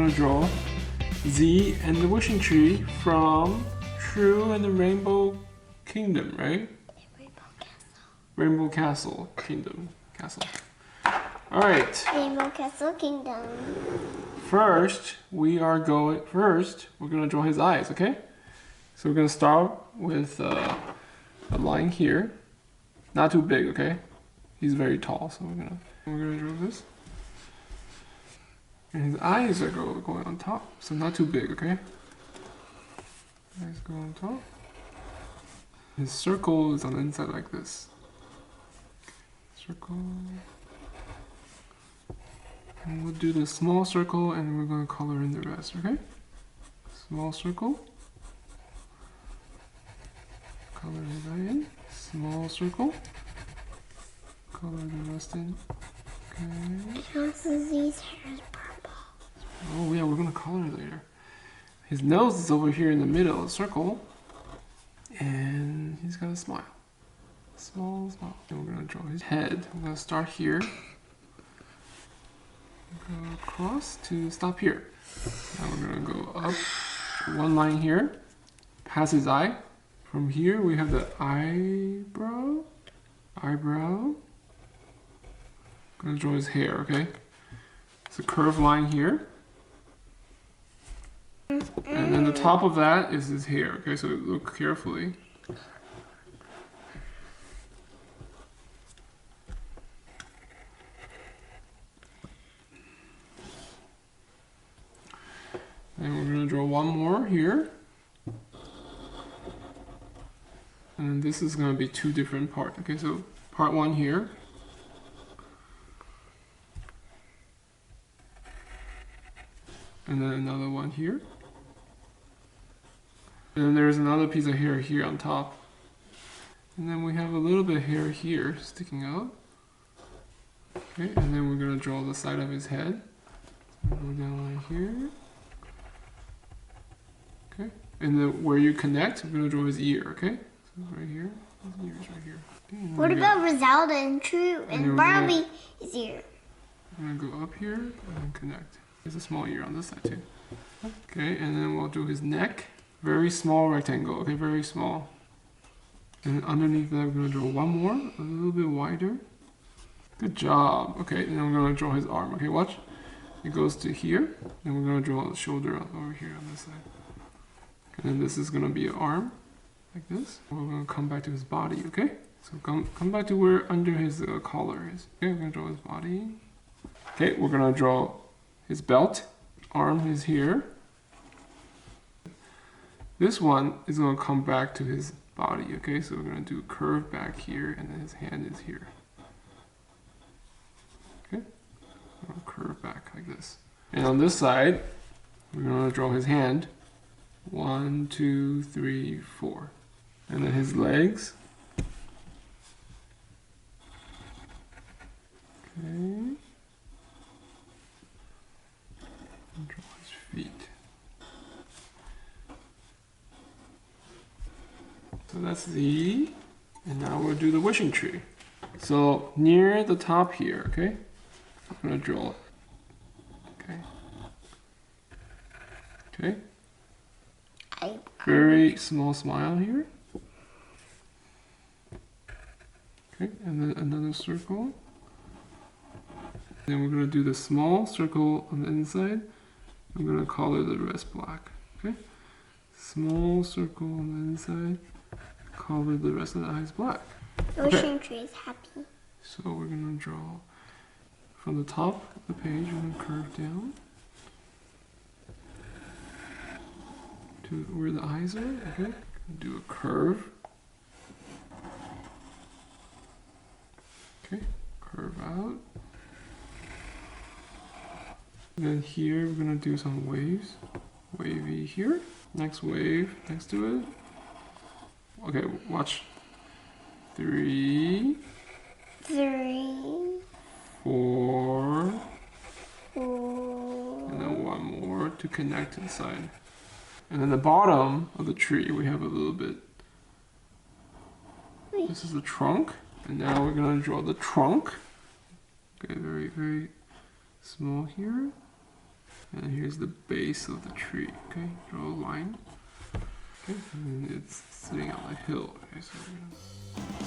going to draw Z and the wishing tree from True and the Rainbow Kingdom, right? Rainbow Castle Kingdom. Castle. Alright. Rainbow Castle Kingdom. First, we're going to draw his eyes, okay? So we're going to start with a line here. Not too big, okay? He's very tall, so we're gonna draw this. And his eyes are going on top, so not too big, okay? Eyes go on top. His circle is on the inside like this. Circle. And we'll do the small circle and we're going to color in the rest, okay? Small circle. Color his eye in. Small circle. Color the rest in. Okay. His hair is purple. Oh yeah, we're going to color it later. His nose is over here in the middle of the circle. And he's got a smile. Small smile. And we're going to draw his head. I'm going to start here. Go across to stop here. Now we're going to go up one line here. Past his eye. From here we have the eyebrow. I'm going to draw his hair, okay? It's a curved line here. And then the top of that is his hair, okay? So look carefully. And we're going to draw one more here. And this is going to be two different parts. Okay, so part one here. And then another one here. And then there's another piece of hair here on top. And then we have a little bit of hair here sticking out. Okay, and then we're going to draw the side of his head. So go down right here. Okay, and then where you connect, we're going to draw his ear, okay? So right here, his ear is right here. Okay, what about Rosalda and True and Barbie's ear? I'm going to go up here and connect. There's a small ear on this side too. Okay, and then we'll do his neck. Very small rectangle, okay, very small. And underneath that, we're going to draw one more, a little bit wider. Good job. Okay, and then we're going to draw his arm. Okay, watch. It goes to here, and we're going to draw the shoulder over here on this side. And then this is going to be an arm, like this. We're going to come back to his body, okay? So come back to where under his collar is. Okay, we're going to draw his body. Okay, we're going to draw his belt. Arm is here. This one is going to come back to his body, okay? So we're going to do a curve back here, and then his hand is here. Okay? I'll curve back like this. And on this side, we're going to draw his hand. 1, 2, 3, 4. And then his legs. Okay. And draw his feet. So that's the, and now we'll do the wishing tree. So near the top here, okay? I'm gonna draw it. Okay. Okay. Very small smile here. Okay, and then another circle. Then we're going to do the small circle on the inside. I'm going to color the rest black. Okay, small circle on the inside. Color the rest of the eyes black. The wishing tree is happy. So we're going to draw from the top of the page. We're going to curve down to where the eyes are, okay? Do a curve. Okay, curve out. And then here we're gonna do some waves. Wavy here. Next wave next to it. Okay, watch. 3, 4, and then one more to connect to the side. And then the bottom of the tree, we have a little bit. This is the trunk, and now we're going to draw the trunk. Okay, very, very small here. And here's the base of the tree. Okay, draw a line. Okay, and then it's sitting on a hill. Okay, so we're gonna